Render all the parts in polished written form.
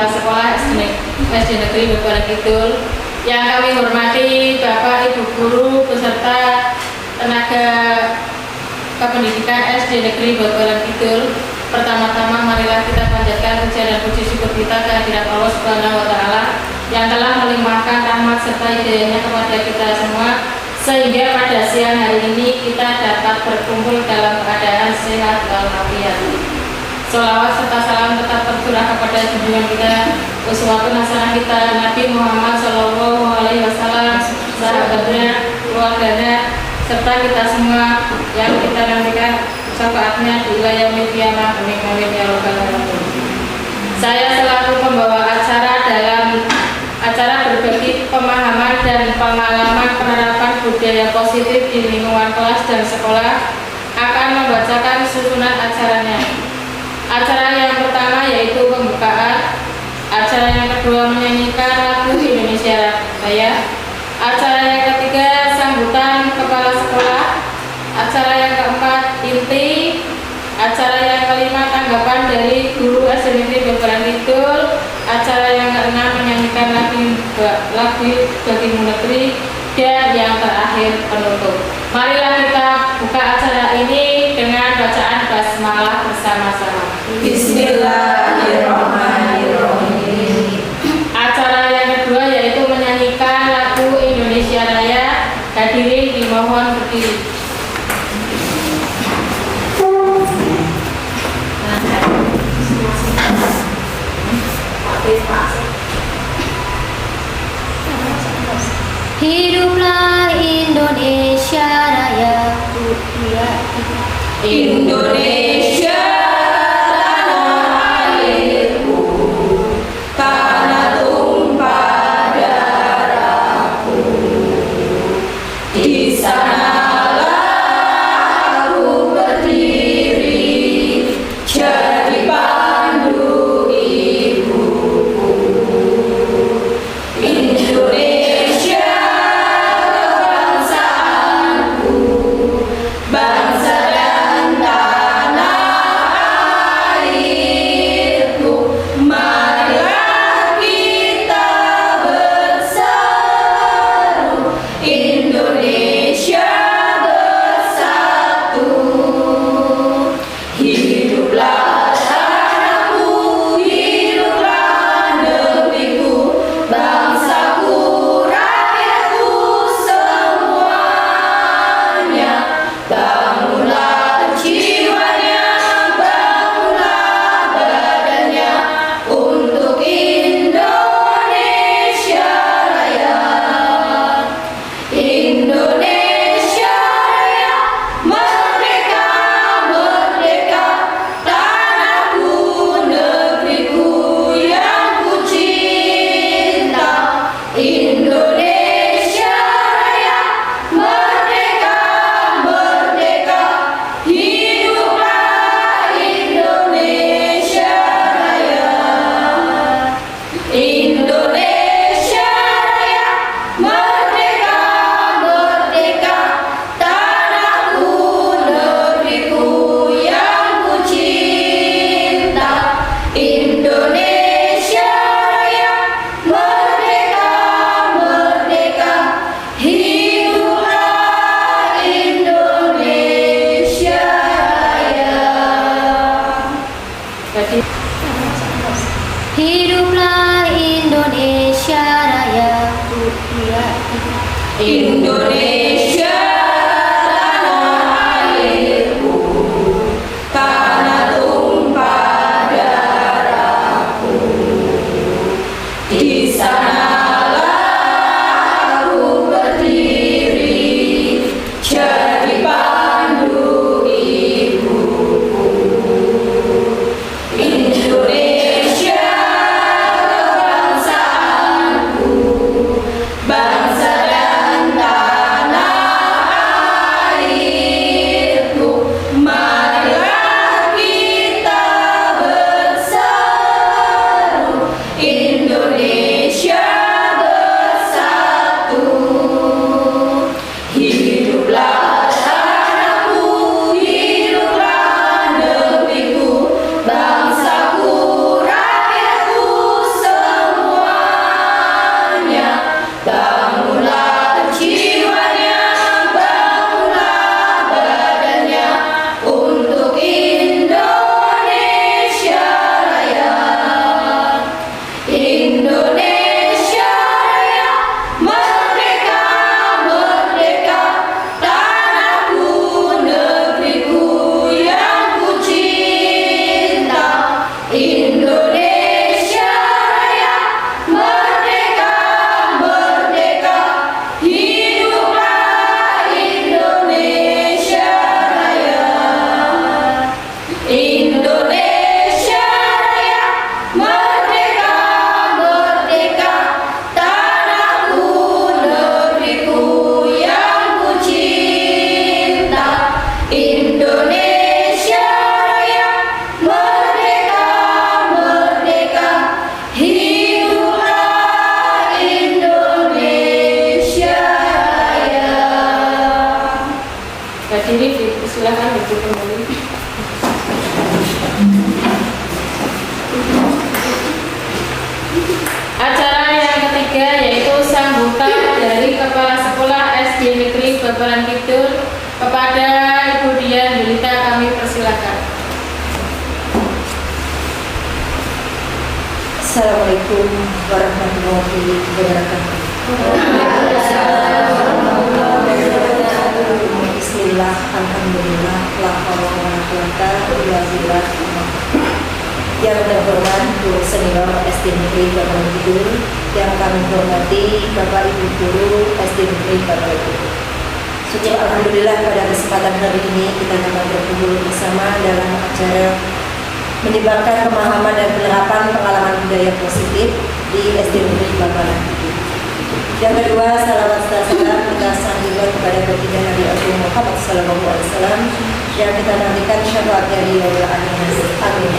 Kepala Sekolah SD Negeri Bebaran Kidul, yang kami hormati Bapak Ibu Guru beserta tenaga kependidikan SD Negeri Bebaran Kidul. Pertama-tama marilah kita panjatkan puja dan puji syukur kita kehadirat Allah Subhanahu wa Ta'ala yang telah melimpahkan rahmat serta hidayahnya kepada kita semua, sehingga pada siang hari ini kita dapat berkumpul dalam keadaan sehat walafiat. Sholawat serta salam tetap tercurah kepada junjungan kita, uswatun hasanah kita, Nabi Muhammad SAW, sahabatnya, keluarganya, serta kita semua yang kita nantikan syafaatnya di wilayah kiamah. Amin ya rabbal alamin. Saya selaku pembawa acara dalam acara berbagi pemahaman dan pengalaman penerapan budaya positif di lingkungan kelas dan sekolah akan membacakan susunan acaranya. Acara yang pertama yaitu pembukaan, acara yang kedua menyanyikan lagu Indonesia Raya, acara yang ketiga sambutan kepala sekolah, acara yang keempat inti, acara yang kelima tanggapan dari guru SD Negeri Bebaran Kidul, acara yang keenam menyanyikan lagu Bagimu Negeri, dan yang terakhir penutup. Marilah kita buka acara ini dengan bacaan basmalah bersama-sama. Bismillahirrahmanirrahim. Acara yang kedua yaitu menyanyikan lagu Indonesia Raya. Hadirin dimohon berdiri. Hiduplah Indonesia Raya, Indonesia tanah airku, tanah tumpah darahku. Di sanalah aku berdiri, jadi pandu ibuku. Indonesia kebangsaanku, bangsa dan tanah airku. Marilah kita berseru, Indonesia bersatu. Hiduplah tanahku, hiduplah negeriku, bangsaku, rakyatku semuanya. Bangunlah jiwanya, bangunlah badannya untuk Indonesia Raya. Indonesia Raya, merdeka, merdeka, tanahku, negeriku yang ku cinta. Indonesia Raya, merdeka, merdeka, hiduplah Indonesia Raya. Indonesia Raya, merdeka, merdeka, tanahku, negeriku yang ku cinta. Indonesia Raya, merdeka, merdeka, hiduplah Indonesia Raya. Jadi hiduplah Indonesia Raya, Indonesia tanah airku, tanah tumpah darahku. Di sanalah aku berdiri, jadi pandu ibuku. Indonesia kebangsaanku, bangsa dan tanah Babalan Kidul. Kepada Ibu Dian Yulita kami persilakan. Assalamualaikum warahmatullahi wabarakatuh. Bismillah, alhamdulillah, la haula wala quwata illa billah. Yang terhormat Guru Senior SD Negeri Babalan Kidul, yang kami hormati Bapak Ibu Guru SD Negeri Babalan Kidul. Syukur alhamdulillah pada kesempatan hari ini kita dapat berkumpul bersama dalam acara menyebarkan pemahaman dan penerapan pengalaman budaya positif di SD Negeri Babalan Kidul. Yang kedua, salawat serta salam kita sambungkan kepada baginda Nabi Agung Muhammad SAW yang kita nantikan syafaatnya di yaumil akhir. Amin.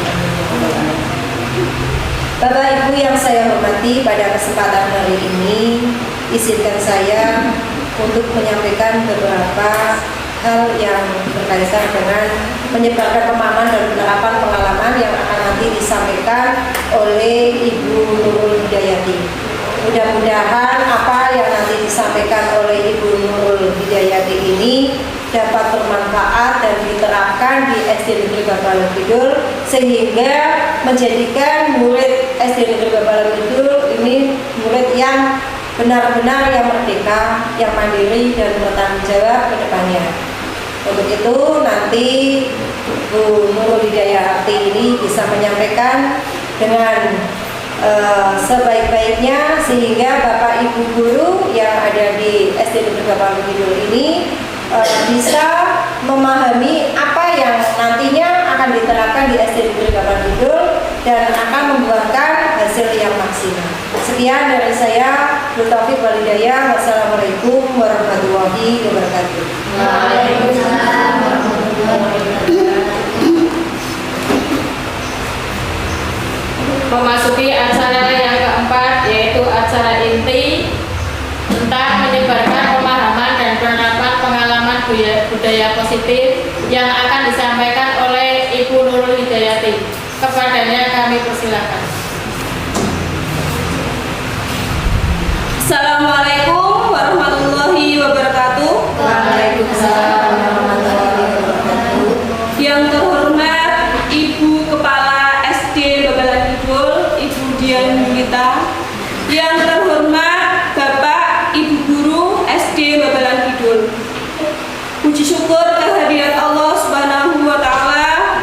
Bapak Ibu yang saya hormati, pada kesempatan hari ini izinkan saya untuk menyampaikan beberapa hal yang berkaitan dengan menyebarkan pemahaman dan penerapan pengalaman yang akan nanti disampaikan oleh Ibu Nurul Hidayati. Mudah-mudahan apa yang nanti disampaikan oleh Ibu Nurul Hidayati ini dapat bermanfaat dan diterapkan di SD Negeri Babalan Kidul sehingga menjadikan murid SD Negeri Babalan Kidul ini murid yang benar-benar yang merdeka, yang mandiri dan bertanggung jawab ke depannya. Untuk itu nanti Bu Nurul Hidayati ini bisa menyampaikan dengan sebaik-baiknya sehingga Bapak Ibu guru yang ada di SD Negeri Babalan Kidul ini bisa memahami apa yang nantinya akan diterapkan di SD Negeri Babalan Kidul dan akan membuahkan hasil yang maksimal. Sekian dari saya, Billahi Taufiq wal Hidayah. Wassalamualaikum warahmatullahi wabarakatuh. Waalaikumsalam warahmatullahi wabarakatuh. Memasuki acara yang keempat, yaitu acara inti tentang menyebarkan pemahaman dan penerapan pengalaman budaya positif yang akan disampaikan oleh Ibu Nurul Hidayati. Kepadanya kami persilakan. Assalamualaikum warahmatullahi wabarakatuh. Waalaikumsalam warahmatullahi wabarakatuh. Yang terhormat Ibu Kepala SD Babalan Kidul, Ibu Dian Yulita. Yang terhormat Bapak Ibu Guru SD Babalan Kidul. Puji syukur kehadirat Allah Subhanahu wa Ta'ala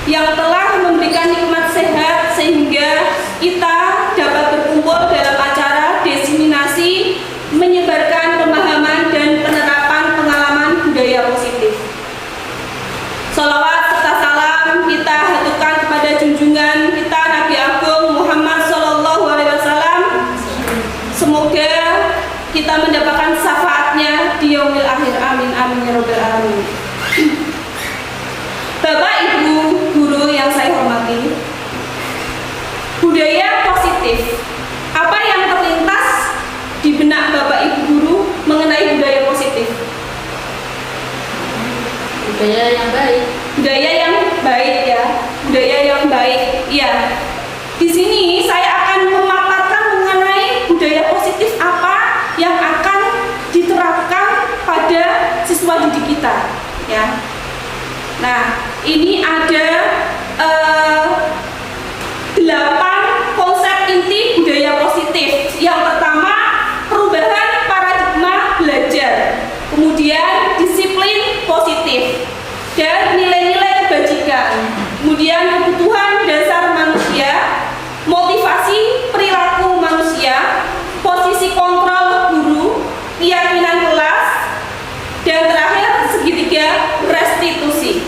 yang telah memberikan nikmat sehat sehingga kita dapat berkumpul dalam acara diseminasi menyebarkan pemahaman dan penerapan pengalaman budaya positif. Salawat serta salam kita haturkan kepada junjungan kita Nabi Agung Muhammad SAW. Semoga kita mendapatkan syafaatnya di yaumil akhir. Amin amin ya rabbal alamin. Bapak Ibu guru yang saya hormati, budaya positif. Apa yang terlintas di benak Bapak Ibu guru mengenai budaya positif? Budaya yang baik. Budaya yang baik ya, budaya yang baik. Iya. Di sini saya akan memaparkan mengenai budaya positif apa yang akan diterapkan pada siswa didik kita, ya. Nah, ini ada 8 konsep inti budaya positif. Yang pertama, perubahan paradigma belajar. Kemudian disiplin positif dan nilai-nilai kebajikan. Kemudian kebutuhan dasar manusia, motivasi perilaku manusia, posisi kontrol guru, keyakinan kelas, dan terakhir segitiga restitusi.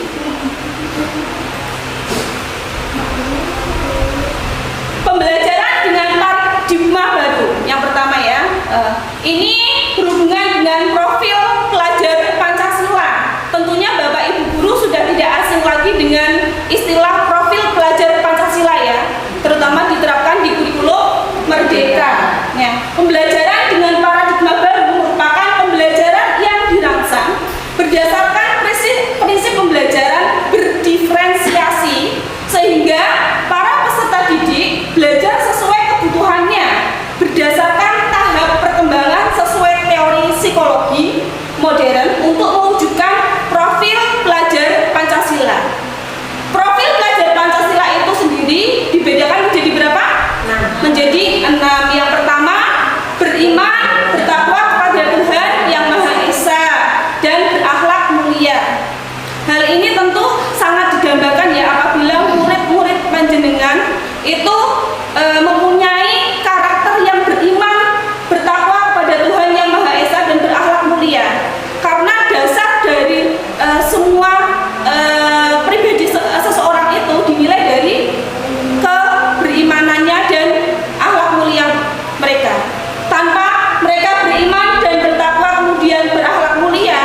Pembelajaran dengan paradigma baru. Yang pertama ya, ini berhubungan dengan profil pelajar Pancasila. Tentunya Bapak Ibu guru sudah tidak asing lagi dengan istilah profil 6. Yang pertama, beriman, bertakwa kepada Tuhan Yang Maha Esa dan berakhlak mulia. Hal ini tentu sangat digambarkan ya apabila murid-murid panjenengan itu mempunyai karakter yang beriman, bertakwa kepada Tuhan Yang Maha Esa dan berakhlak mulia. Karena dasar dari semua pribadi seseorang itu dinilai dari keberimanannya dan akhlak mulia mereka. Tanpa mereka beriman dan bertakwa kemudian berakhlak mulia,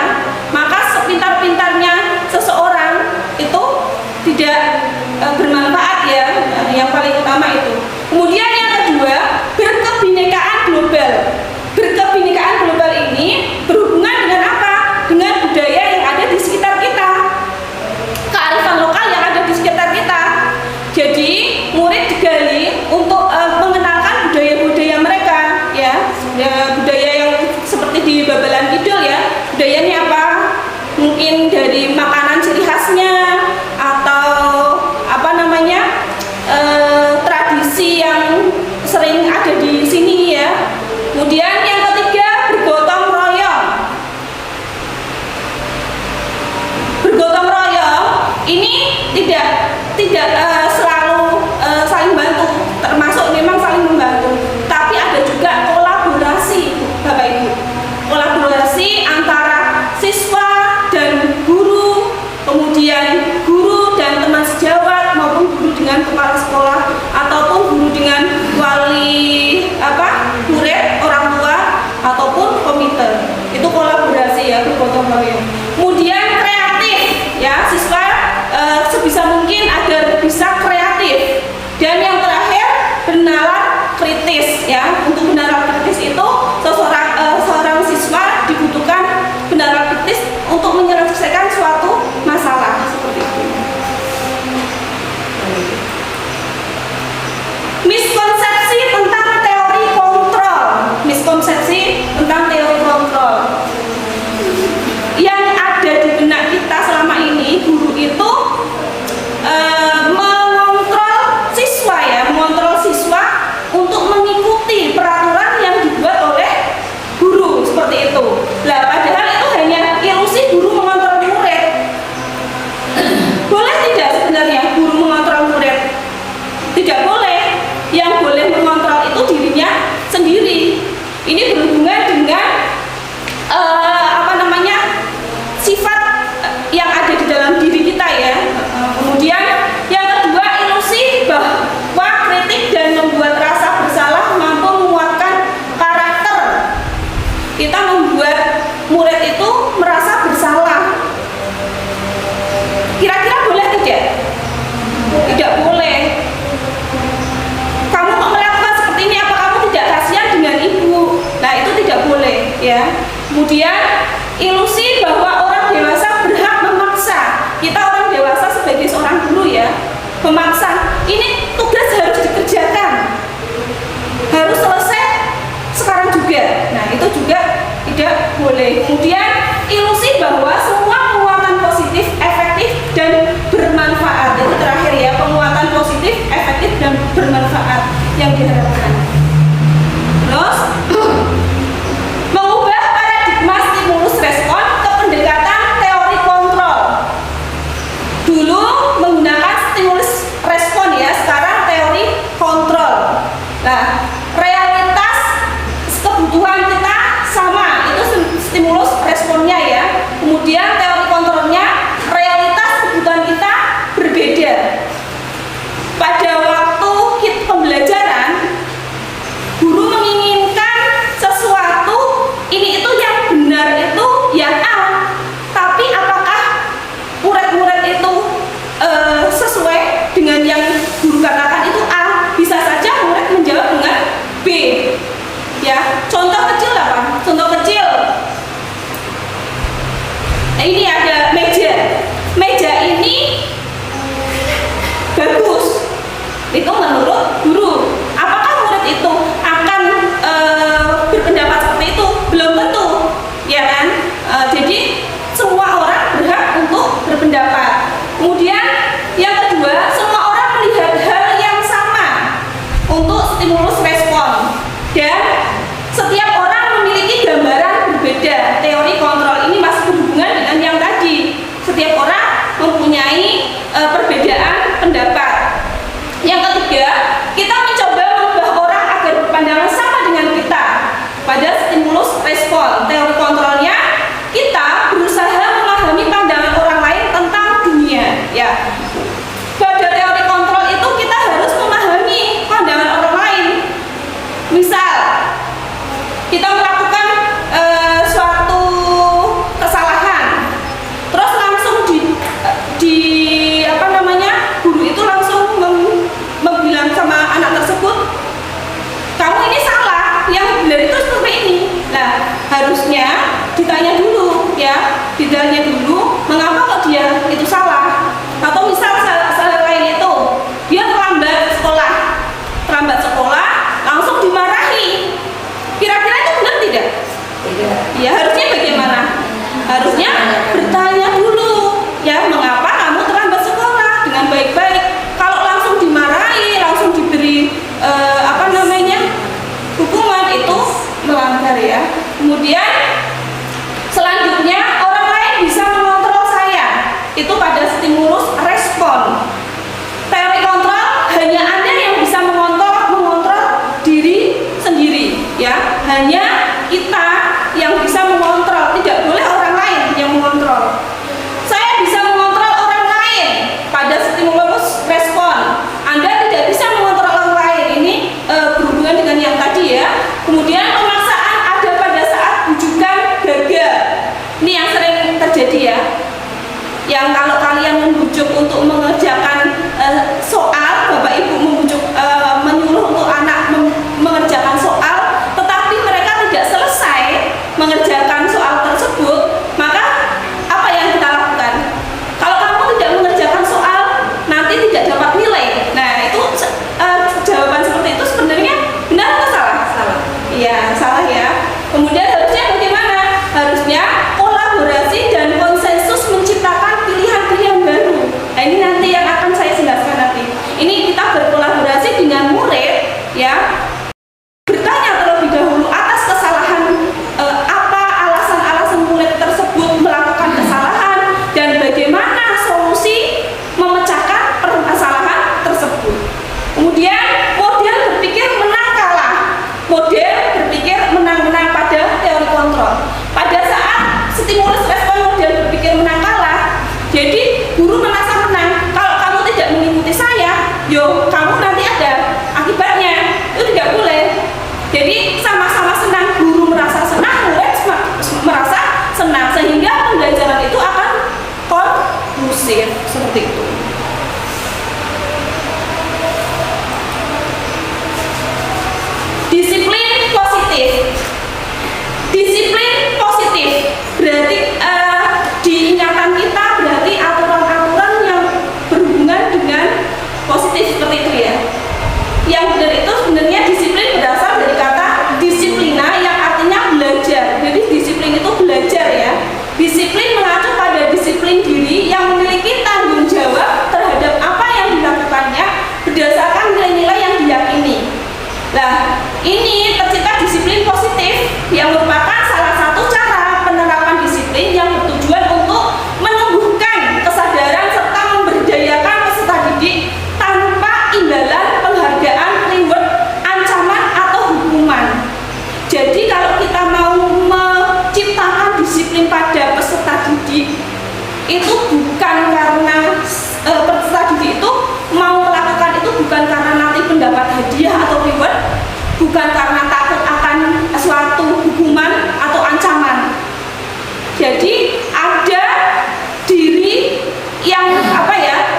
maka sepintar-pintarnya seseorang itu tidak bermanfaat ya, yang paling utama itu. Kemudian yang kedua, berkebinekaan global. Berkebinekaan global ini berhubungan dengan apa? Dengan budaya yang ada di sekitar kita, kearifan lokal yang ada di sekitar kita. Jadi murid digali untuk mengenalkan budaya-budaya mereka ya, budaya yang seperti di Babalan Kidul ya. Budayanya apa? Mungkin dari makanan ciri khasnya atau apa namanya tradisi yang sering ada di sini ya. Kemudian yang ketiga, bergotong royong. Bergotong royong ini tidak selalu saling bantu, termasuk memang saling membantu, tapi ada juga kolaborasi Bapak Ibu. Kolaborasi antara siswa dan guru, kemudian guru dan teman sejawat maupun guru dengan kepala sekolah ataupun guru dengan wali murid, orang tua ataupun komite. Itu kolaborasi ya, bergotong royong. Kemudian kreatif ya, siswa sebisa mungkin agar bisa kreatif. Dan yang terakhir, bernalar kritis ya. Untuk bernalar kritis itu seorang siswa dibutuhkan bernalar kritis untuk menyelesaikan suatu masalah seperti itu. Miskonsepsi tentang teori kontrol. Miskonsepsi tentang teori kontrol yang ada di benak kita selama ini, guru itu mengontrol siswa ya, mengontrol siswa untuk mengikuti peraturan yang dibuat oleh guru seperti itu. Lah padahal itu hanya ilusi guru mengontrol murid. Boleh tidak sebenarnya guru mengontrol murid? Tidak boleh. Yang boleh mengontrol itu dirinya sendiri. Ini berhubungan dengan sifat yang ada di dalam diri kita ya. Kemudian yang kedua, ilusi bahwa kritik dan membuat rasa bersalah mampu menguatkan karakter. Kita membuat murid itu merasa bersalah. Kira-kira boleh tidak? Tidak boleh. Kamu kok melakukan seperti ini, apa kamu tidak kasihan dengan ibu? Nah itu tidak boleh ya. Kemudian ilusi bahwa orang dewasa berhak memaksa. Kita orang dewasa sebagai seorang guru ya, memaksa. Ini tugas harus dikerjakan, harus selesai sekarang juga. Nah itu juga tidak boleh. Kemudian ilusi bahwa semua penguatan positif, efektif dan bermanfaat. Itu terakhir ya, penguatan positif, efektif dan bermanfaat yang diharapkan. Terus mengubah paradigma stimulus respon ke pendekatan teori kontrol. Dulu menggunakan stimulus respon ya, sekarang teori kontrol. Nah, realitas kebutuhan kita sama, itu stimulus responnya ya. Kemudian teori kontrolnya, realitas kebutuhan kita berbeda. Pada waktu pembelajaran, guru menginginkan sesuatu ini itu yang benar itu yang A, tapi apakah murid-murid itu sesuai dengan yang guru katakan itu A? Bisa saja murid menjawab dengan B ya. Contoh kecil apa? Contoh kecil, ini ada meja ini bagus itu menurut guru. Apakah murid itu akan berpendapat seperti itu? Belum tentu ya kan. Jadi semua orang berhak untuk berpendapat. Kemudian yang kedua, semua orang melihat hal yang sama untuk stimulus respon. Dan setiap orang memiliki gambaran berbeda. Teori kontrol ini masih berhubungan dengan yang tadi. Setiap orang mempunyai perbedaan pendapat. Yang ketiga, kita mencoba mengubah orang agar berpandangan sama dengan kita pada stimulus respon. Teori kontrolnya, kita berusaha memahami pandangan orang lain tentang dunia. Ya, pada teori kontrol itu kita harus memahami pandangan orang lain. Misal, kita melakukan suatu kesalahan, terus langsung guru itu langsung bilang sama anak tersebut, kamu ini salah, yang benar itu seperti ini. Nah, harusnya ditanya dulu, mengapa kok dia itu salah. Atau misal selain itu, dia terlambat sekolah, langsung dimarahi. Kira-kira itu benar tidak? Tidak. Ya, harusnya bagaimana? Harusnya bertanya dulu, ya, mengapa kamu terlambat sekolah dengan baik-baik. Kalau langsung dimarahi, langsung diberi hukuman, itu melanggar, ya. Kemudian selanjutnya orang lain bisa mengontrol saya. Itu pada stimulus respon. Teori kontrol, hanya Anda yang bisa mengontrol diri sendiri, ya. Hanya kita yang bisa mengontrol, tidak boleh orang lain yang mengontrol. Saya bisa mengontrol orang lain pada stimulus respon. Anda tidak bisa mengontrol orang lain. Ini berhubungan dengan yang tadi, ya. Kemudian pemaksaan ada pada saat bujukan gagal. Ini yang sering terjadi, ya. Yang kalau kalian membujuk untuk mengerjakan soal, Bapak Ibu menyuruh untuk anak mengerjakan soal, tetapi mereka tidak selesai mengerjakan soal tersebut, maka apa yang kita lakukan? Kalau kamu tidak mengerjakan soal, nanti tidak dapat nilai. Nah, itu jawaban seperti itu sebenarnya benar atau salah? Salah. Iya, salah, ya. Kemudian harusnya bagaimana? Harusnya kolaborasi dan konsensus menciptakan pilihan-pilihan baru. Nah, ini nanti yang akan saya jelaskan nanti. Ini kita berkolaborasi dengan murid, ya. Bertanya terlebih dahulu atas kesalahan, apa alasan-alasan murid tersebut melakukan kesalahan dan bagaimana solusi memecahkan permasalahan tersebut. Kemudian model berpikir menang kalah. Model berpikir menang-menang pada teori kontrol. Pada saat stimulus respon model berpikir menang kalah, jadi guru merasa menang. Kalau kamu tidak mengikuti saya, kamu nanti ada akibatnya. Itu tidak boleh. Jadi sama-sama senang, guru merasa senang, murid merasa senang, sehingga pembelajaran itu akan kondusif seperti itu. Disiplin positif. Disiplin positif berarti di ingatan kita berarti aturan-aturan yang berhubungan dengan positif seperti itu, ya. Yang benar itu sebenarnya disiplin berasal dari kata disiplina yang artinya belajar. Jadi disiplin itu belajar, ya. Disiplin mengacu pada disiplin diri yang memiliki tanggung jawab terhadap apa yang dilakukannya berdasarkan nilai-nilai yang diyakini. Nah, ini tercipta disiplin positif yang merupakan salah satu cara penerapan disiplin yang bertujuan untuk menumbuhkan kesadaran serta memberdayakan peserta didik tanpa imbalan, penghargaan, reward, ancaman, atau hukuman. Jadi kalau kita mau menciptakan disiplin pada peserta didik, itu bukan karena peserta didik itu mau melakukan itu bukan karena nanti mendapat hadiah atau reward, bukan karena takut akan suatu hukuman atau ancaman. Jadi ada diri yang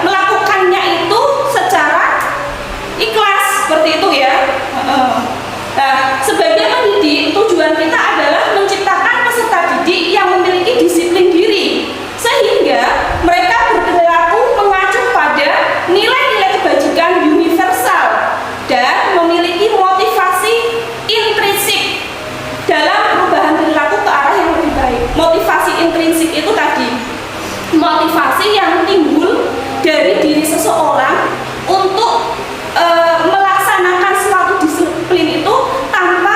melakukannya itu secara ikhlas seperti itu, ya. Nah, sebagai pendidik, tujuan kita adalah menciptakan peserta didik yang memiliki disiplin diri, sehingga mereka berperilaku mengacu pada nilai-nilai kebajikan universal dan memiliki motivasi intrinsik dalam perubahan perilaku ke arah yang lebih baik. Motivasi intrinsik itu tadi motivasi yang timbul dari diri seseorang untuk melaksanakan suatu disiplin itu tanpa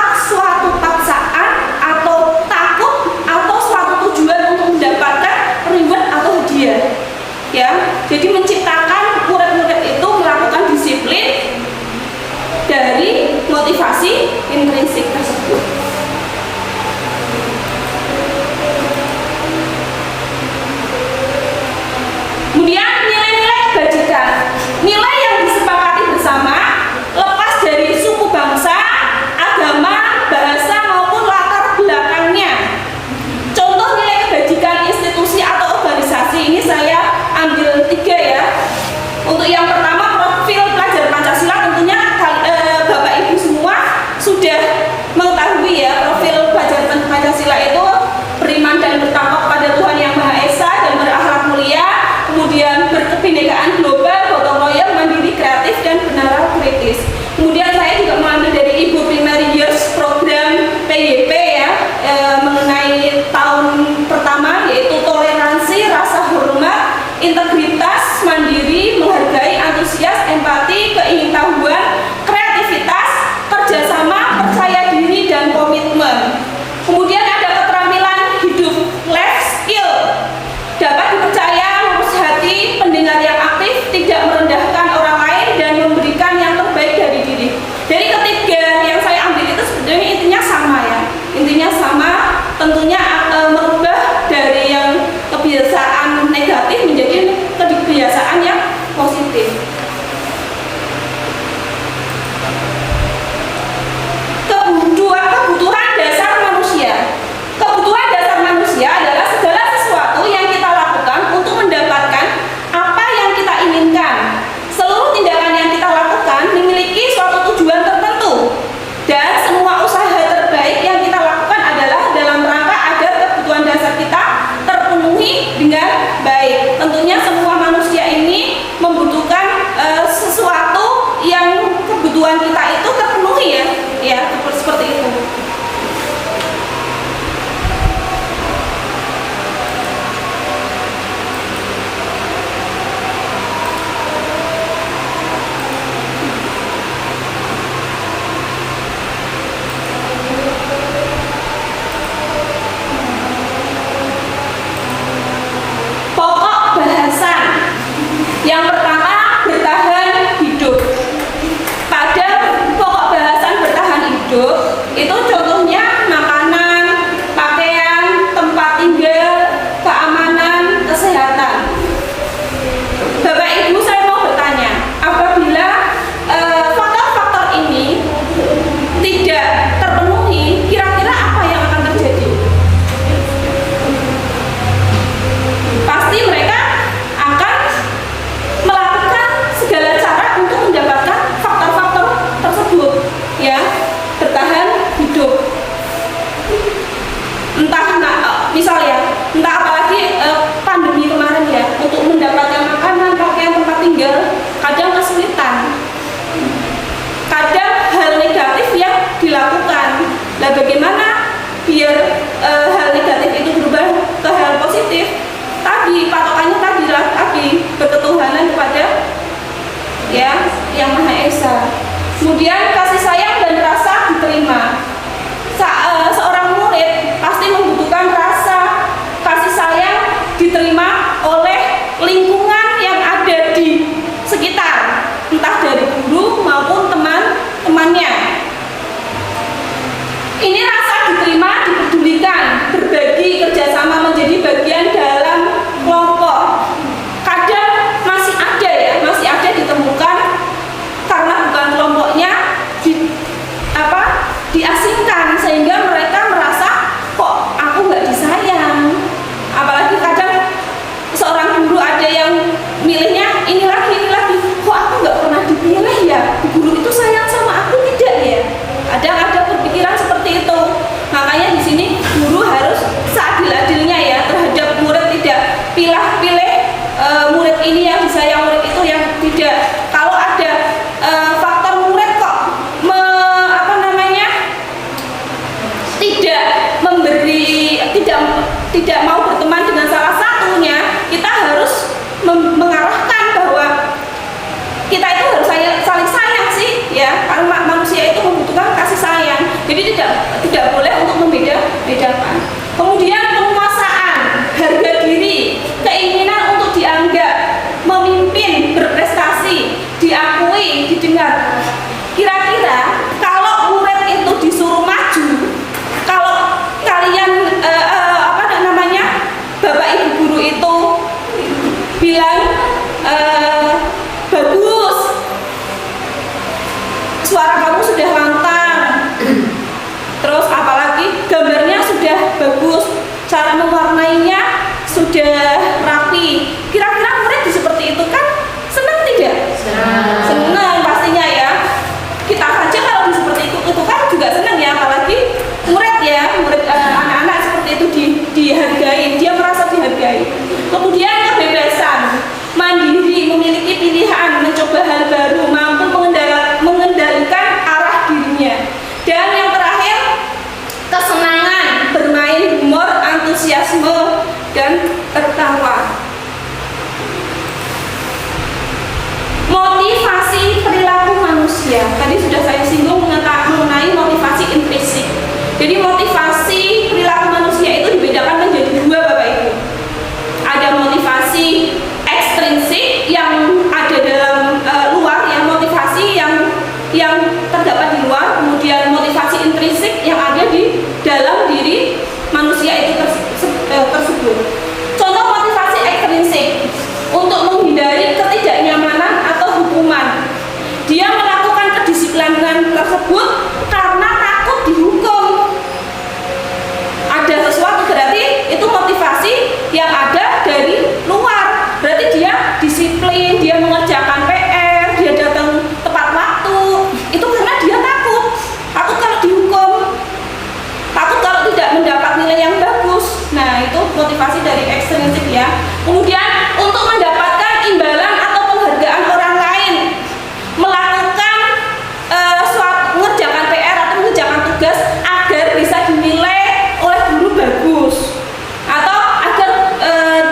diasingkan, sehingga mereka merasa kok aku nggak disayang. Apalagi kadang seorang guru ada yang milihnya ini lagi, kok aku nggak pernah dipilih ya, guru itu sayang sama aku tidak ya. Ada berpikiran seperti itu. Makanya di sini guru harus seadil-adilnya ya terhadap murid, tidak pilih-pilih murid ini yang disayang, murid itu yang tidak. Kalau ada faktor murid kok tidak mau berteman dengan salah satunya, kita harus mengarahkan bahwa kita itu harus saling sayang sih ya, karena manusia itu membutuhkan kasih sayang. Jadi tidak boleh untuk membeda-bedakan. Kemudian penguasaan, harga diri, keinginan untuk dianggap, memimpin, berprestasi, diakui, didengar. Kira-kira kalau murid itu disuruh maju, kalau kalian Bapak Ibu guru itu bilang bagus, suara kamu sudah lantang, terus apalagi gambarnya sudah bagus, cara mewarnainya sudah rapi. Kira-kira murid seperti itu kan senang tidak? Senang pastinya ya. Kita saja kalau seperti itu kan juga senang ya, apalagi murid ya, murid anak-anak seperti itu dihargai, dia merasa dihargai. Kemudian kebebasan, mandiri, memiliki pilihan, mencoba hal baru, mampu mengendalikan arah dirinya. Dan yang terakhir, kesenangan, bermain humor, antusiasme, dan tertawa. Motivasi perilaku manusia. Tadi sudah saya singgung mengenai motivasi intrinsik. Jadi motivasi perilaku manusia itu dibedakan menjadi dua, Bapak Ibu. Ada motivasi ekstrinsik yang ada dalam luar, yang motivasi yang terdapat di luar, kemudian motivasi intrinsik yang ada di dalam diri manusia itu tersebut. Contoh motivasi ekstrinsik untuk menghindari ketidaknyamanan atau hukuman. Dia melakukan kedisiplinan tersebut karena takut dihukum. Ada sesuatu, berarti itu motivasi yang ada dari luar. Berarti dia disiplin, dia mengerjakan PR, dia datang tepat waktu. Itu karena dia takut kalau dihukum, takut kalau tidak mendapat nilai yang bagus. Nah, itu motivasi dari ekstrinsik ya. Kemudian untuk mendapatkan imbalan atau penghargaan orang lain, melakukan mengerjakan PR atau mengerjakan tugas agar bisa dinilai oleh guru bagus, atau agar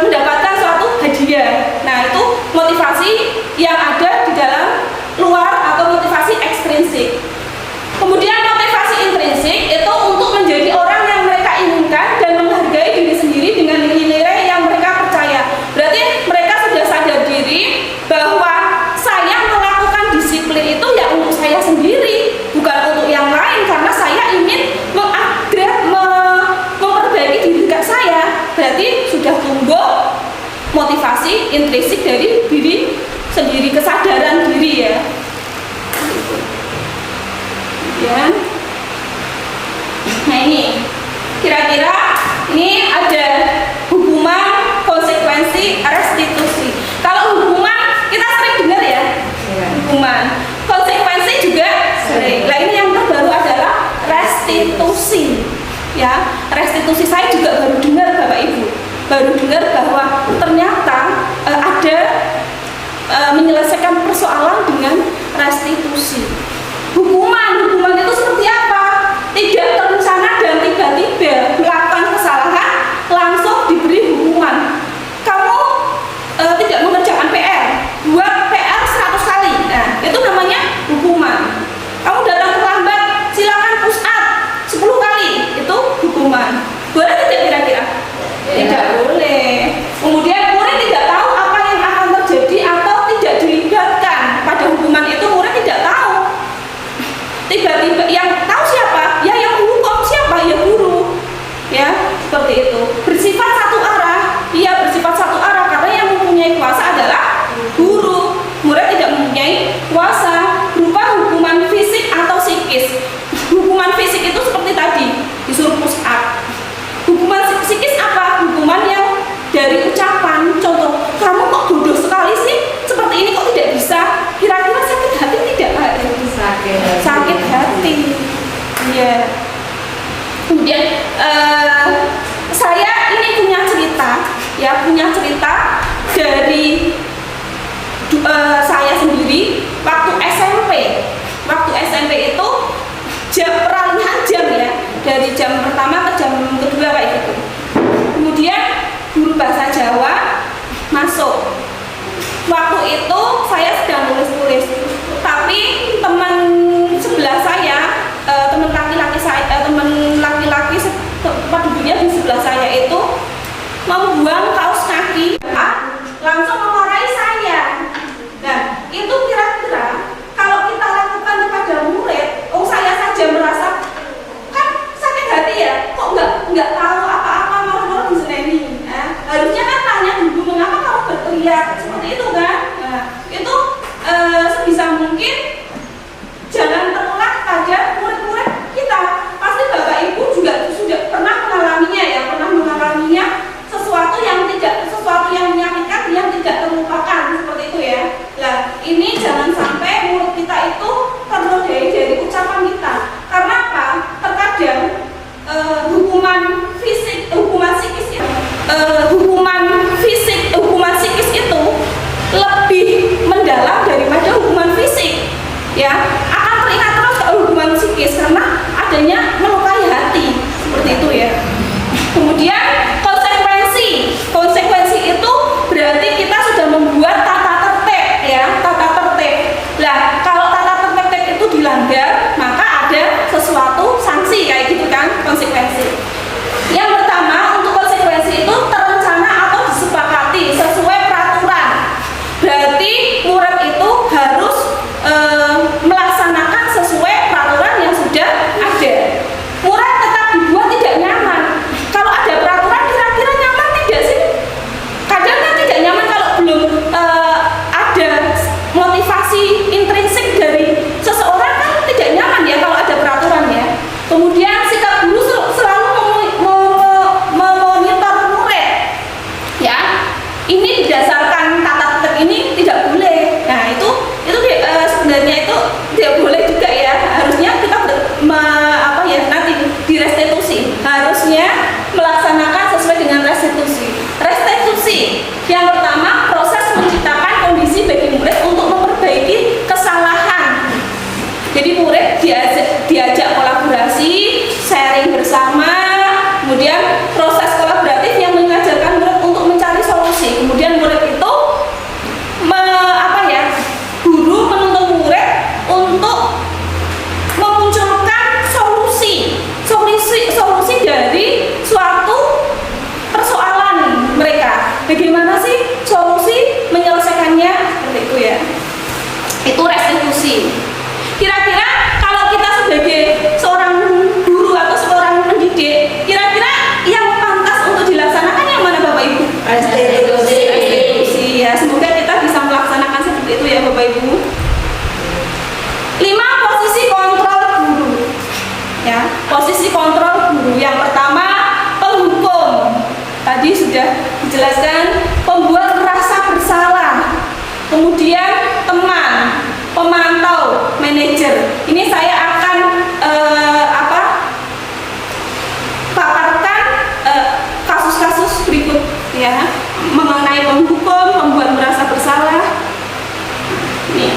mendapatkan suatu hadiah. Nah, itu motivasi yang ada di dalam luar atau motivasi ekstrinsik. Kemudian motivasi intrinsik itu untuk menjadi orang yang mereka inginkan dan menghargai diri sendiri dengan nilai-nilai yang mereka percaya. Berarti mereka sudah sadar diri bahwa saya melakukan disiplin itu ya untuk saya sendiri, bukan untuk yang lain, karena saya ingin mengupgrade, memperbaiki diri saya. Berarti sudah tumbuh motivasi intrinsik dari diri sendiri, kesadaran diri ya. Ya. Nah, ini kira-kira ini ada hukuman, konsekuensi, restitusi. Kalau hukuman kita sering dengar ya, hukuman. Konsekuensi juga sering. Nah, ini yang terbaru adalah restitusi. Ya, restitusi saya juga baru dengar, Bapak Ibu. Baru dengar bahwa ternyata ada menyelesaikan persoalan dengan restitusi. Hukuman itu seperti apa? Tidak terencana dan tiba-tiba melakukan kesalahan langsung diberi hukuman. Kamu tidak mengerjakan PR, buat PR 100 kali. Nah, itu namanya hukuman. Kamu datang terlambat, silakan push up 10 kali. Itu hukuman. Boleh tidak kira-kira? Tidak boleh. Kemudian murid tidak tahu apa yang akan terjadi atau tidak dilibatkan pada hukuman itu, murid tidak tahu. Tiba-tiba yang tahu siapa? Ya yang menghukum siapa? Ya guru. Ya, seperti itu. Bersifat satu arah. Iya, bersifat satu arah karena yang mempunyai kuasa adalah guru. Murid tidak mempunyai kuasa berupa hukuman fisik atau psikis. ada. Kemudian saya ini punya cerita dari saya sendiri waktu SMP. Waktu SMP itu peralihan jam ya, dari jam pertama ke jam kedua kayak gitu. Kemudian guru bahasa Jawa masuk. Waktu itu saya sedang nulis-nulis, tapi teman sebelah saya, teman laki-laki tempat duduknya di sebelah saya itu membuang kaos kaki, langsung memarahi saya. Nah, itu kira-kira kalau kita lakukan kepada murid, saya saja merasa kan sakit hati ya, kok nggak tahu apa-apa malah diseneni. Harusnya kan tanya dulu mengapa kamu berteriak seperti itu kan. Nah, itu sebisa mungkin jangan terulang pada murid-murid kita. Pasti Bapak Ibu juga sudah pernah mengalaminya, sesuatu yang menyakitkan, yang tidak terlupakan seperti itu ya. Nah, ini jangan sampai murid kita itu ternodai dari ucapan kita. Karena apa? Terkadang hukuman psikis itu lebih mendalam daripada hukuman fisik. Ya, akan teringat terus kalau hukuman psikis karena adanya melukai hati seperti itu ya. Kemudian konsekuensi itu berarti kita sudah membuat tata tertib ya, tata tertib. Lah, kalau tata tertib itu dilanggar, maka ada sesuatu sanksi kayak gitu kan, konsekuensi. Yang pertama, untuk konsekuensi itu terencana atau disepakati sesuai peraturan. Berarti murid itu harus melaksanakan sesuai peraturan yang sudah ada. Murid tetap dibuat tidak nyaman. Kalau ada peraturan kira-kira nyaman tidak sih? Kadang kan tidak nyaman kalau belum ada motivasi intrinsik dari seseorang, kan tidak nyaman ya kalau ada peraturan ya. Kemudian sikap guru selalu memonitor murid ya. Ini didasarkan tata tertib ini tidak boleh. Nah, itu sebenarnya itu tidak boleh juga ya. Harusnya kita nanti direstitusi. Harusnya melaksanakan sesuai dengan restitusi. Yang pertama, proses menciptakan kondisi bagi murid untuk memperbaiki kesalahan. Jadi murid diajak kolaborasi, sharing bersama, kemudian proses kolaboratif yang mengajarkan murid untuk mencari solusi. Kemudian murid itu guru menuntut murid untuk memunculkan solusi dari suatu persoalan mereka. Bagaimana sih solusi menyelesaikannya seperti itu ya. Itu restitusi. Kira-kira kalau kita sebagai seorang guru atau seorang pendidik, kira-kira yang pantas untuk dilaksanakan yang mana Bapak Ibu? Restitusi ya. Semoga kita bisa melaksanakan seperti itu ya Bapak Ibu. 5 posisi kontrol guru. Ya, posisi kontrol guru. Yang pertama, penghukum. Tadi sudah dijelaskan, pembuat merasa bersalah. Kemudian teman, pemantau, manajer. Ini saya akan paparkan kasus-kasus berikut ya mengenai penghukum, pembuat merasa bersalah. Nih.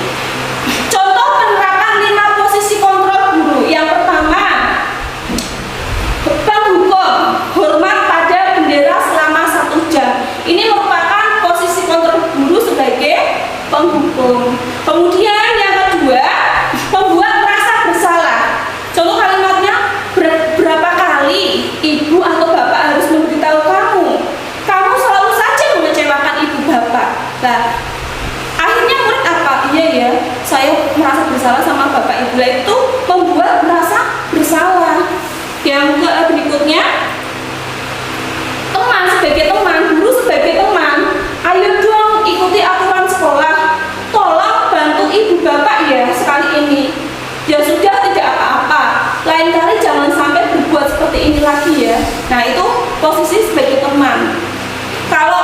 Contoh penerapan 5 posisi kontrol guru. Yang pertama, penghukum, hormat pada bendera selama 1 jam. Ini merupakan posisi kontrol guru sebagai penghukum. Kemudian yang kedua, pembuat merasa bersalah. Contoh kalimatnya, berapa kali ibu atau bapak harus memberitahu kamu selalu saja mengecewakan ibu bapak. Nah, akhirnya murid apa? Iya ya, saya merasa bersalah sama bapak ibu. Itu membuat merasa bersalah. Yang berikutnya, teman sebagai teman, guru sebagai teman. Ayo dong ikuti aturan sekolah. Tolong bantu ibu bapak ya sekali ini. Ya sudah, tidak apa-apa. Lain kali jangan sampai berbuat seperti ini lagi ya. Nah, itu posisi sebagai teman. Kalau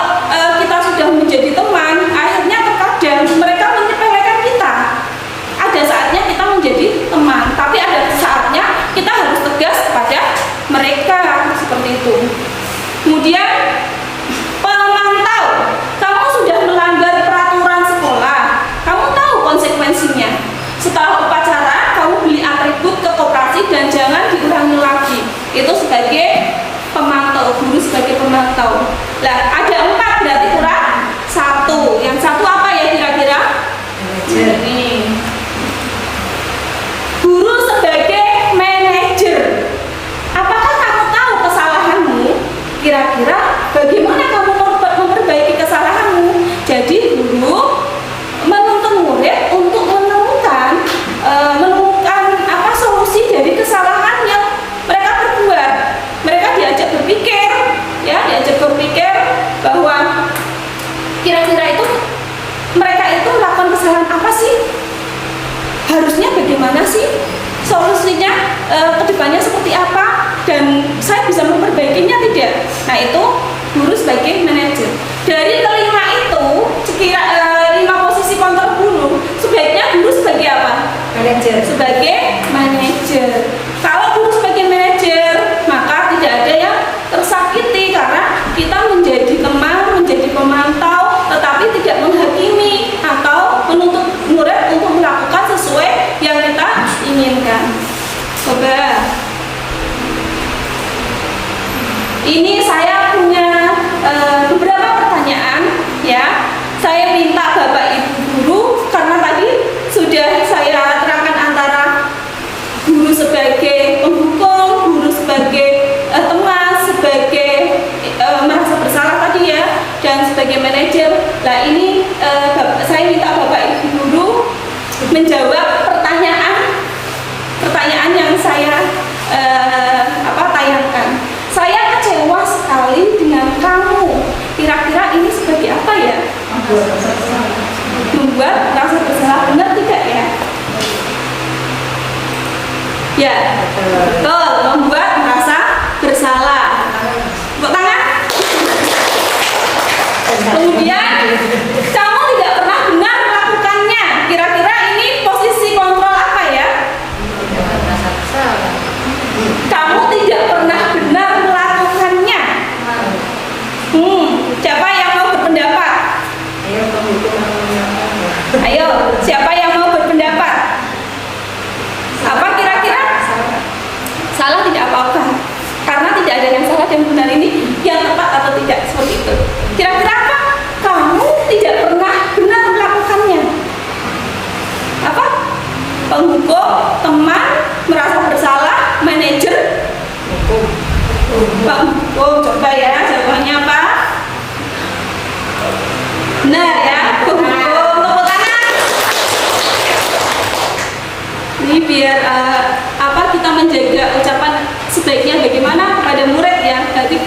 kita sudah menjadi teman, akhirnya terkadang mereka menyepelekan kita. Ada saatnya kita menjadi teman, tapi ada saatnya kita harus Nah itu guru sebagai manajer. Dari kelima itu, lima posisi kontrol guru, sebaiknya guru sebagai apa? Manajer. Sebagai manajer. Kalau guru sebagai manajer, maka tidak ada yang tersakiti karena kita menjadi teman, menjadi pemantau, tetapi tidak menghakimi atau menuntut murid untuk melakukan sesuai yang kita inginkan. Coba. Ini saya punya beberapa pertanyaan ya. Saya minta Bapak Ibu guru, karena tadi sudah saya terangkan antara guru sebagai penghukum, guru sebagai teman, sebagai merasa bersalah tadi ya, dan sebagai manajer. Nah ini saya minta Bapak Ibu guru menjawab pertanyaan yang saya tayangkan. Saya kecewa sekali dengan kamu. Kira-kira ini sebagai apa ya? Membuat rasa bersalah, benar tidak ya? Ya, betul. Membuat merasa bersalah. Tepuk tangan. Kemudian kamu tidak pernah benar melakukannya. Kira-kira ini posisi kontrol apa ya? Kamu tidak pernah benar melakukannya. Siapa yang mau berpendapat? Ayo, siapa yang mau berpendapat? Apa kira-kira? Salah tidak apa-apa. Karena tidak ada yang salah dan benar, ini yang tepat atau tidak, seperti itu. Kira-kira apa? Kamu tidak pernah benar melakukannya. Apa? Penghukum, teman, merasa bersalah, manajer, penghukum. Coba ya jawabannya apa? Benar ya, penghukum. Tepuk tangan. Ini biar kita menjaga ucapan sebaiknya bagaimana kepada murid ya. Jadi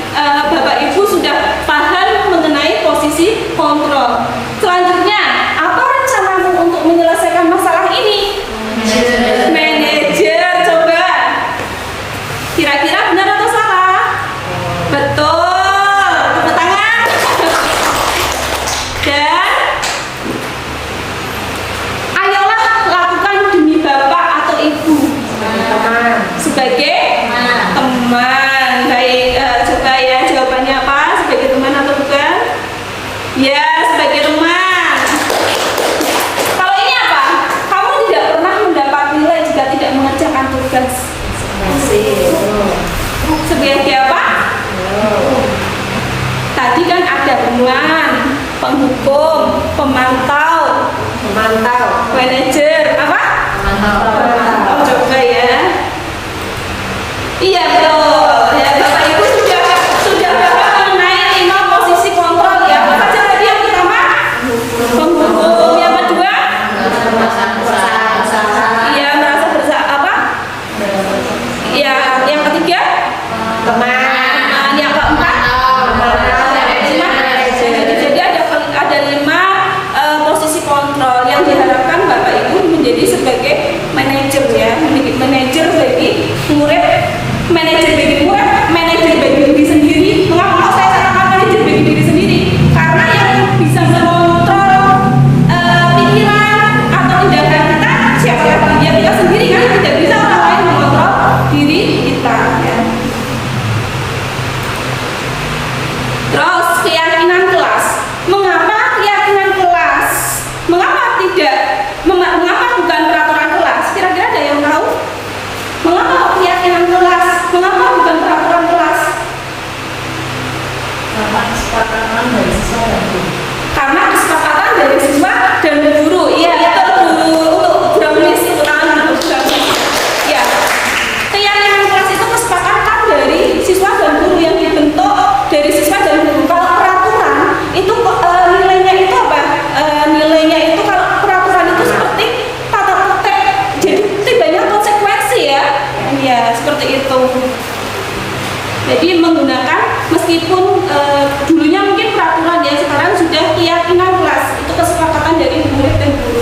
Bapak Ibu sudah paham mengenai posisi kontrol. Selanjutnya, apa rencanamu untuk menyelesaikan masalah ini? Manajer, coba. Kira-kira benar atau salah? Betul. Tepuk tangan. Dan ayolah lakukan demi Bapak atau Ibu. Sebagai teman. Baik, coba ya jawabannya apa? Sebagai teman atau bukan? Ya, sebagai teman. Kalau ini apa? Kamu tidak pernah mendapat nilai jika tidak mengerjakan tugas. Sebagai apa? Tadi kan ada teman, penghukum, pemantau, manajer, apa? Pemantau. Coba ya. Iya betul. Ya, Bapak Ibu sudah paham mengenai 5 posisi kontrol ya. Apa saja tadi yang pertama? Penghukum. Yang kedua? Iya, merasa bersalah apa? Ya, yang ketiga? Teman. Yang keempat? Jadi ada 5 posisi kontrol yang diharapkan Bapak Ibu menjadi sebagai manajer ya, manajer bagi murid, manajer bagi diri sendiri. Mengapa saya katakan manajer bagi diri sendiri? Karena yang bisa mengontrol pikiran atau tindakan kita siapa lagi? Ya kita sendiri kan, tidak bisa orang lain mengontrol diri kita ya. Terus keyakinan kelas. Mengapa keyakinan kelas? Mengapa bukan peraturan kelas? Kira-kira ada yang tahu? Mengapa keyakinan kelas? Mengapa bukan peraturan kelas? Karena kesepakatan dari siswa dan guru. Iya, itu untuk Brownies itu tangan ya. Keyakinan kelas itu kesepakatan dari siswa dan guru yang dibentuk dari siswa dan guru. Kalau peraturan itu nilainya itu apa? Nilainya itu kalau peraturan itu seperti tata tertib, jadi banyak konsekuensi ya. Ya seperti itu. Jadi menggunakan meskipun dulunya mungkin peraturan ya, sekarang sudah keyakinan kelas, itu kesepakatan dari murid dan guru.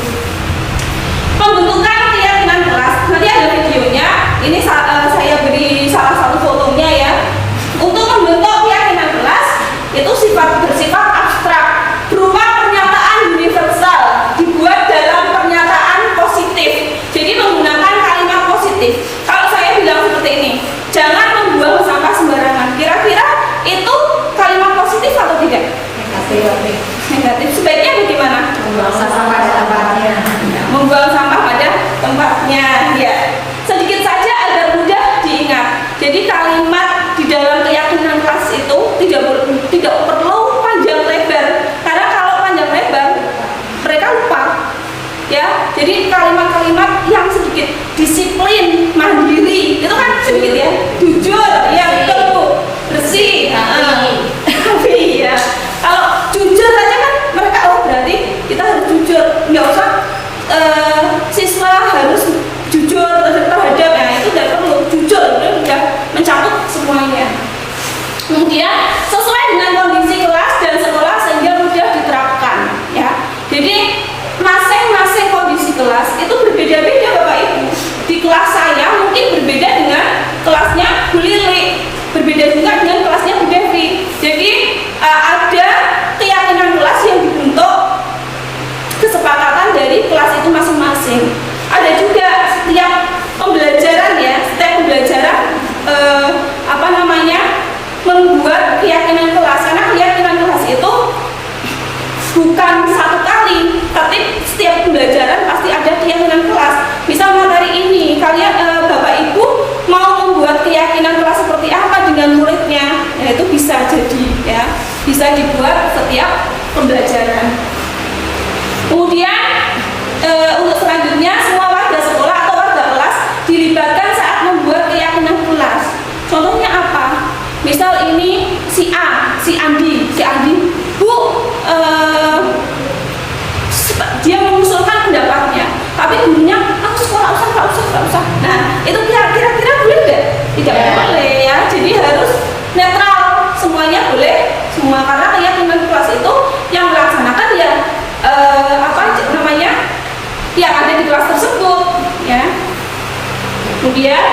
Pembentukan keyakinan kelas, nanti ada videonya. Ini saya beri salah satu fotonya ya. Untuk membentuk keyakinan Kemudian sesuai dengan kondisi kelas dan sekolah sehingga mudah diterapkan ya. Jadi masing-masing kondisi kelas itu berbeda-beda Bapak Ibu. Di kelas saya mungkin berbeda dengan kelasnya Bu Lili, berbeda juga dengan kelasnya Bu Devi. Jadi ada keyakinan kelas yang dibentuk kesepakatan dari kelas itu masing-masing. Ada juga setiap pembelajaran ya, setiap pembelajaran membuat keyakinan kelas, karena keyakinan kelas itu bukan satu kali, tapi setiap pembelajaran pasti ada keyakinan kelas. Misal materi ini, kalian Bapak Ibu mau membuat keyakinan kelas seperti apa dengan muridnya, ya itu bisa jadi ya, bisa dibuat setiap pembelajaran. Kemudian untuk selanjutnya semua warga sekolah atau warga kelas dilibatkan saat membuat keyakinan kelas. Contohnya apa? Misal ini si A, si Andi, Bu, dia mengusulkan pendapatnya, tapi gurunya, aku sekolah nggak usah. Nah, itu kira-kira boleh nggak? Tidak boleh ya. Jadi harus netral, semuanya boleh, semua, karena keyakinan kelas itu yang melaksanakan ya yang ada di kelas tersebut ya. Kemudian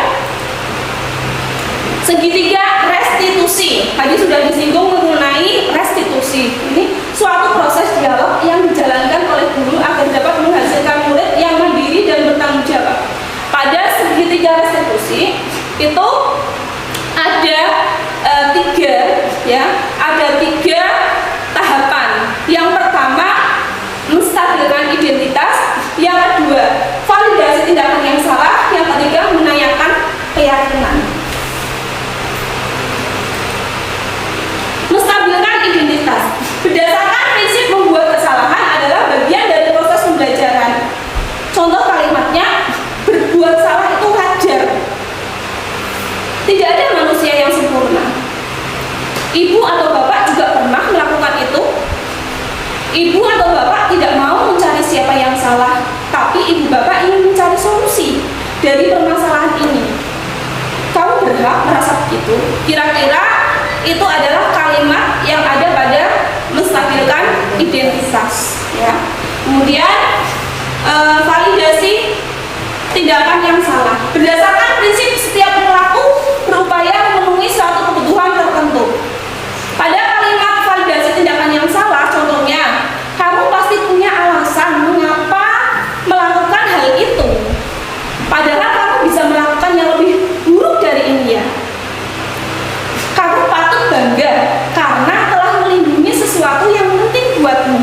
segitiga restitusi, tadi sudah disinggung mengenai restitusi. Ini suatu proses dialog yang dijalankan oleh guru agar dapat menghasilkan murid yang mandiri dan bertanggung jawab. Pada segitiga restitusi itu ada tiga tahapan. Yang pertama menstabilkan identitas, yang kedua validasi tindakan yang salah, yang ketiga menanyakan keyakinan. Menstabilkan identitas berdasarkan prinsip membuat kesalahan adalah bagian dari proses pembelajaran. Contoh kalimatnya, berbuat salah itu wajar. Tidak ada manusia yang sempurna. Ibu atau bapak juga pernah melakukan itu. Ibu atau bapak tidak mau mencari siapa yang salah, tapi ibu bapak ingin mencari solusi dari permasalahan ini. Kamu berhak merasa begitu. Kira-kira itu adalah kalimat yang ada pada menstabilkan identitas ya. Kemudian validasi tindakan yang salah. Berdasarkan prinsip setiap pelaku berupaya memenuhi suatu kebutuhan tertentu. Pada kalimat validasi tindakan yang salah, contohnya, kamu pasti punya alasan mengapa melakukan hal itu. Padahal kamu bisa melakukan yang lebih buruk dari ini ya. Kamu patut bangga karena telah melindungi sesuatu yang penting buatmu.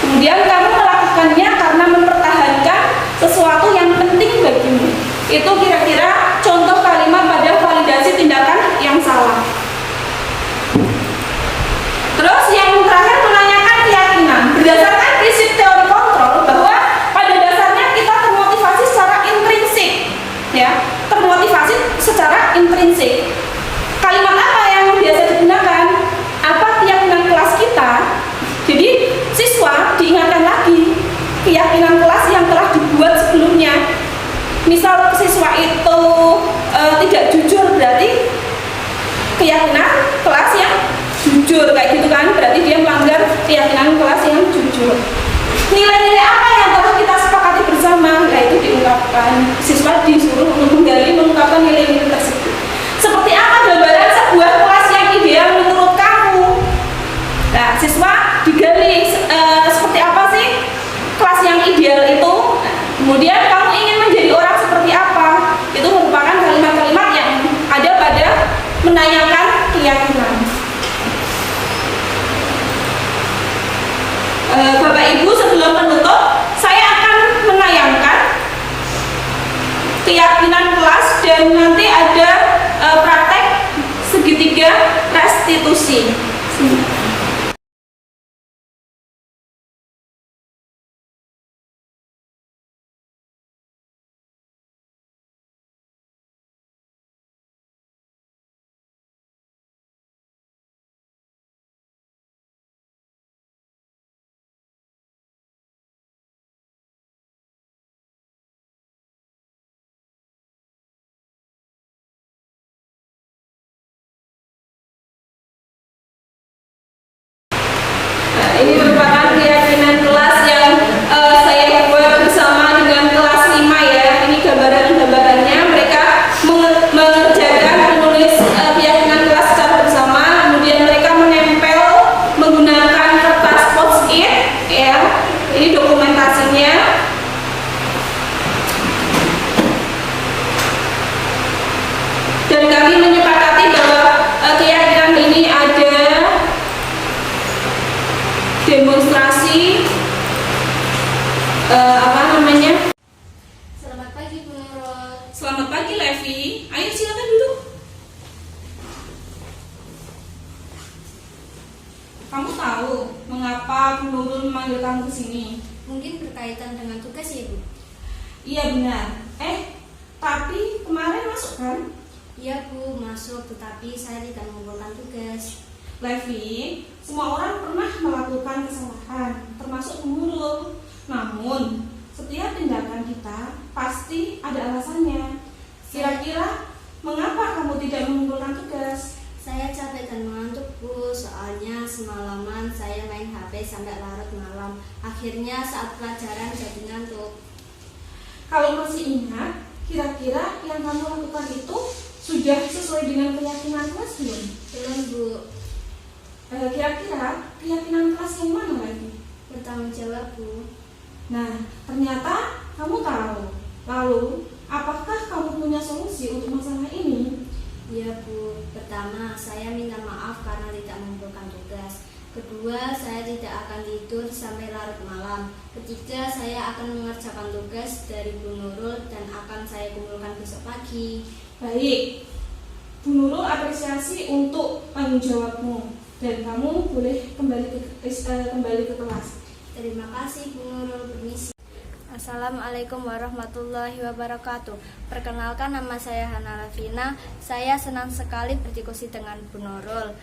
Kemudian kamu melakukannya karena mempertahankan sesuatu yang penting bagimu. Itu kira-kira contoh kalimat pada validasi tindakan yang salah. Terus yang terakhir menanyakan keyakinan. Berdasarkan prinsip teori kontrol bahwa pada dasarnya kita termotivasi secara intrinsik ya, termotivasi secara intrinsik. Kalimat apa yang biasa digunakan? Apa keyakinan kelas kita? Jadi siswa diingatkan lagi keyakinan kelas yang telah dibuat sebelumnya. Misal siswa itu tidak jujur, berarti keyakinan kelas yang jujur kayak gitu kan, berarti dia melanggar keyakinan kelas yang jujur. Nilai-nilai apa yang telah kita sepakati bersama? Nah, itu diungkapkan. Siswa disuruh untuk mengungkapkan nilai-nilai tersebut. Seperti apa gambaran sebuah kelas yang ideal menurut kamu? Nah, siswa digali seperti apa sih kelas yang ideal itu? Nah, kemudian kamu ingin menjadi orang seperti apa? Itu merupakan kalimat-kalimat yang ada pada menanyakan keyakinan. Bapak Ibu, sebelum menutup, saya akan menayangkan keyakinan kelas dan nanti ada praktek segitiga restitusi. Dan kami menyepakati bahwa keyakinan ini ada demonstrasi Selamat pagi Bu Nurul. Selamat pagi Levi. Ayo silakan duduk. Kamu tahu mengapa Bu Nurul memanggil kamu ke sini? Mungkin berkaitan dengan tugas ya Bu? Iya benar. Tapi kemarin masuk kan? Iya Bu, masuk, tetapi saya tidak mengumpulkan tugas. Levi, semua orang pernah melakukan kesalahan, termasuk Bu Nurul. Namun, setiap tindakan kita pasti ada alasannya. Kira-kira mengapa kamu tidak mengumpulkan tugas? Saya capek dan mengantuk Bu, soalnya semalaman saya main HP sampai larut malam. Akhirnya saat pelajaran jadi ngantuk. Kalau masih ingat, kira-kira yang kamu lakukan itu sudah sesuai dengan keyakinan kelas belum? Belum Bu, Kira-kira keyakinan kelas yang mana lagi? bertanggung jawab Bu. Nah, ternyata kamu tahu. Lalu, apakah kamu punya solusi untuk masalah ini? Iya Bu, pertama saya minta maaf karena tidak mengumpulkan tugas. Kedua, saya tidak akan tidur sampai larut malam. Ketiga, saya akan mengerjakan tugas dari Bu Nurul dan akan saya kumpulkan besok pagi. Baik, Bu Nurul apresiasi untuk tanggung jawabmu dan kamu boleh kembali ke kelas. Terima kasih Bu Nurul, permisi. Assalamualaikum warahmatullahi wabarakatuh. Perkenalkan, nama saya Hana Lavina. Saya senang sekali berdiskusi dengan Bu Nurul.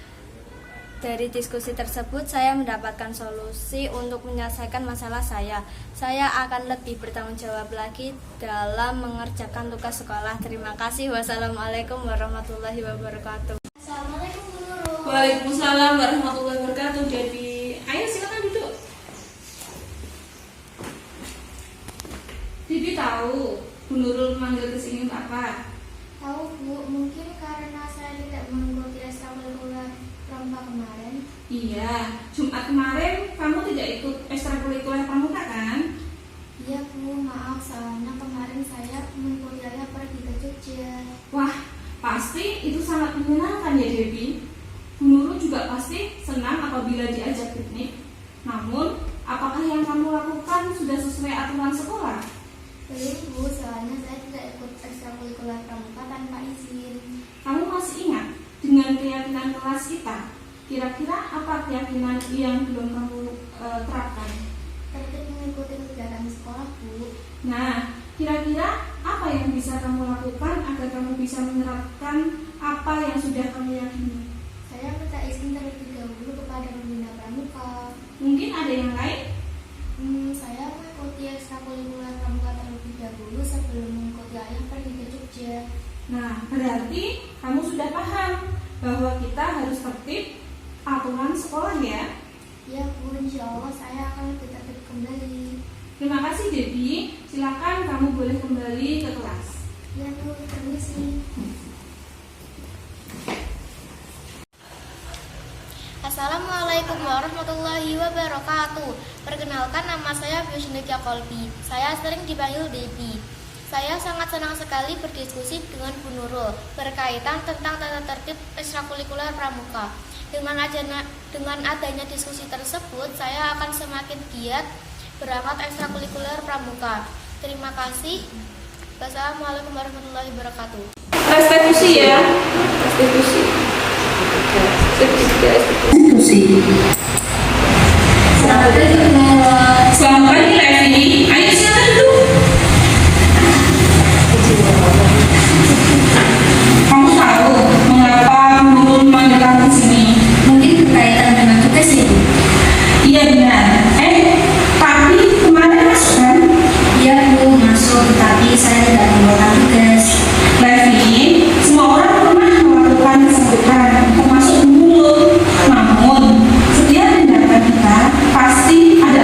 Dari diskusi tersebut saya mendapatkan solusi untuk menyelesaikan masalah saya. Saya akan lebih bertanggung jawab lagi dalam mengerjakan tugas sekolah. Terima kasih. Wassalamualaikum warahmatullahi wabarakatuh. Assalamualaikum Bu Nurul. Waalaikumsalam warahmatullahi wabarakatuh. Debbie, ayo silakan duduk. Debbie tahu Bu Nurul memanggil ke sini untuk apa? Tahu Bu, mungkin karena saya tidak mengikuti ekstrakurikuler pramuka kemarin. Iya, Jumat kemarin kamu tidak ikut ekstrakurikuler pramuka kan? Iya Bu, maaf soalnya kemarin saya mengikuti ayah pergi ke Jogja. Wah, pasti itu sangat menyenangkan ya Debbie. Bu Nurul juga pasti senang apabila diajak piknik. Namun, apakah yang kamu lakukan sudah sesuai aturan sekolah? Belum Bu, soalnya saya tidak ikut ekstrakurikuler pramuka tanpa izin. Kamu masih ingat dengan keyakinan kelas kita? Kira-kira apa keyakinan yang belum kamu terapkan? Tertib mengikuti kegiatan sekolah Bu. Nah, kira-kira apa yang bisa kamu lakukan agar kamu bisa menerapkan apa yang sudah kamu yakini? Saya minta izin terlebih dahulu kepada pembina pramuka. Mungkin ada yang lain? Saya mengikuti ekstrakurikuler pramuka terlebih dahulu sebelum mengikuti ayah pergi ke Jogja. Nah, berarti kamu sudah paham bahwa kita harus tertib aturan sekolah ya? Ya Bu, insya Allah saya akan lebih tertib kembali. Terima kasih Debbie, silakan kamu boleh kembali ke kelas. Ya Bu, permisi. Assalamualaikum warahmatullahi wabarakatuh. Perkenalkan, nama saya Biusnikia Kolbi. Saya sering dipanggil Debbie. Saya sangat senang sekali berdiskusi dengan Bu Nurul berkaitan tentang tata tertib ekstrakurikuler pramuka. Dengan adanya diskusi tersebut, saya akan semakin giat berangkat ekstrakurikuler pramuka. Terima kasih. Wassalamualaikum warahmatullahi wabarakatuh. Restitusi ya. Restitusi. Selamat pagi Bu Nurul. Selamat pagi Levi. Ayo silakan duduk. Kamu tahu mengapa Bu Nurul memanggil kamu ke sini? Mungkin berkaitan dengan tugas ya Bu? Iya benar. Tapi kemarin masuk kan? Iya Bu, masuk, tetapi saya tidak mengumpulkan tugas. Levi, semua orang pernah melakukan kesalahan, termasuk Bu Nurul. Namun, setiap tindakan kita pasti ada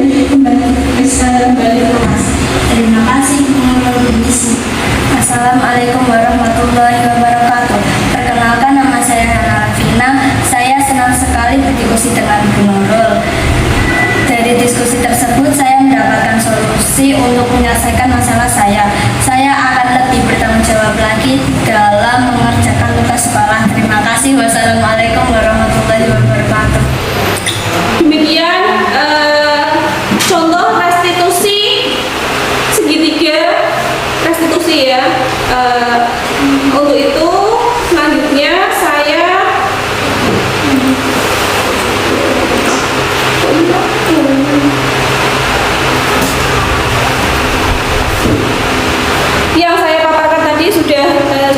kembali kelas. Terima kasih Bu Nurul Permisi. Assalamualaikum warahmatullahi wabarakatuh. Perkenalkan, nama saya Hana Alvina. Saya senang sekali berdiskusi dengan Bu Nurul. Dari diskusi tersebut saya mendapatkan solusi untuk menyelesaikan masalah saya. Saya akan lebih bertanggung jawab lagi dalam mengerjakan tugas sekolah. Terima kasih. Wassalamualaikum warahmatullahi wabarakatuh. Demikian contoh restitusi segitiga restitusi ya. Untuk itu selanjutnya saya yang saya paparkan tadi sudah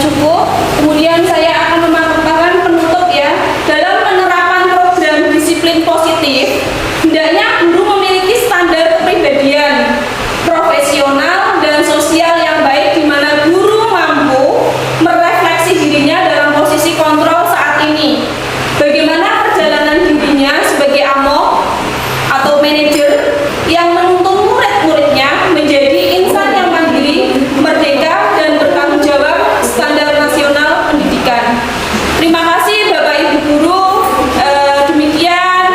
cukup. Kemudian saya akan memaparkan penutup ya. Dalam penerapan program disiplin positif, hendaknya guru memiliki standar kepribadian profesional dan sosial yang baik, di mana guru mampu merefleksi dirinya dalam posisi kontrol saat ini. Bagaimana perjalanan dirinya sebagai amok atau manajer yang menuntun murid-muridnya menjadi insan yang mandiri, merdeka, dan bertanggung jawab standar nasional pendidikan. Terima kasih Bapak Ibu Guru. Demikian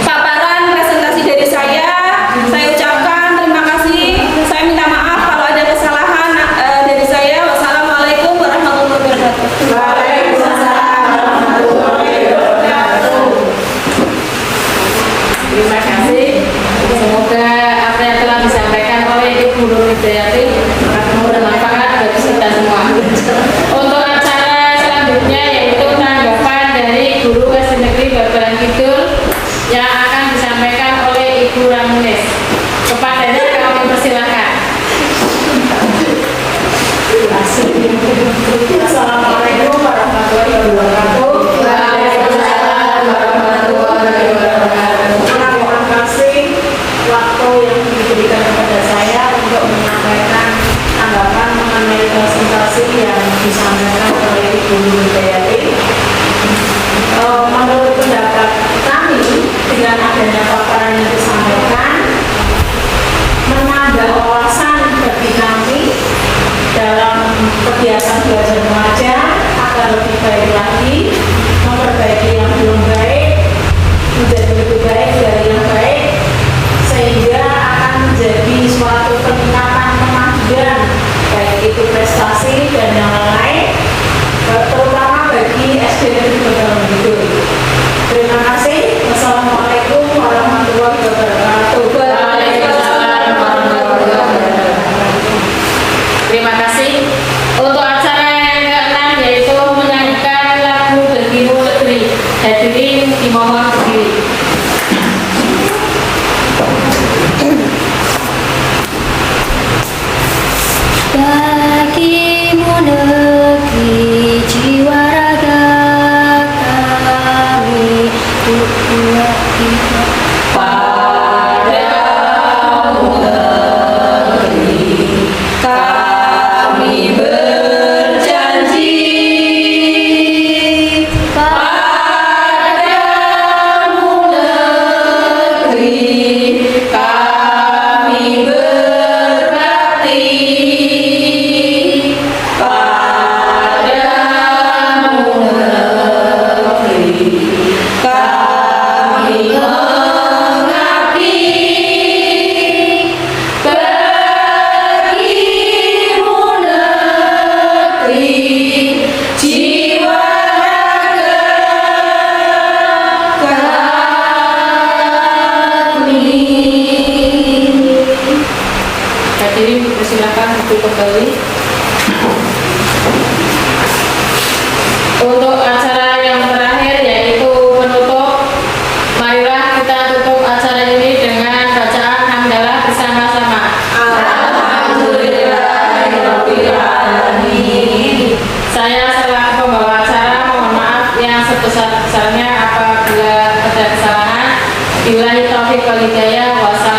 paparan presentasi dari saya. Saya ucapkan terima kasih. Saya minta maaf kalau ada kesalahan dari saya. Wassalamualaikum warahmatullahi wabarakatuh. Terima kasih. Semoga apa yang telah disampaikan oleh Ibu Nur Hidayati bermanfaat bagi kita semua. Untuk acara selanjutnya yaitu tanggapan dari Guru SD Negeri Babalan Kidul yang akan disampaikan oleh Ibu Ramunis. Kepadanya kami persilahkan. Assalamualaikum warahmatullahi wabarakatuh. Waalaikumsalam warahmatullahi wabarakatuh. Terima kasih waktu yang diberikan kepada saya untuk menyampaikan tanggapan mengenai presentasi yang disampaikan oleh Ibu Nur Hidayati. Menurut pendapat kami, dengan adanya paparan yang disampaikan, menambah wawasan bagi kami dalam kegiatan belajar mengajar agar lebih baik lagi, memperbaiki yang belum baik menjadi lebih baik dari yang baik, sehingga akan menjadi suatu peningkatan kemajuan baik itu prestasi dan yang lain, terutama bagi SD Negeri Babalan Kidul. Terima kasih. Wassalamualaikum warahmatullahi wabarakatuh. Waalaikumsalam warahmatullahi wabarakatuh. Terima kasih. Untuk acara yang ke-6 yaitu menyanyikan lagu Bagimu Negeri. Hadirin dimohon berdiri. Bagimu negeri, jiwa raga kami untuk buat kita. Kami berjanji padamu negeri, kami berbakti padamu negeri, kami mengabdi. Bagimu negeri, jiwa raga kami. Hadirin dipersilakan duduk kembali. Untuk acara yang terakhir yaitu penutup, marilah kita tutup acara ini dengan bacaan hamdalah bersama-sama. Alhamdulillahirobbilalamin. Saya selaku pembawa acara mohon maaf yang sebesar-besarnya apabila ada kesalahan. Billahi taufiq wal hidayah. Wassalamualaikum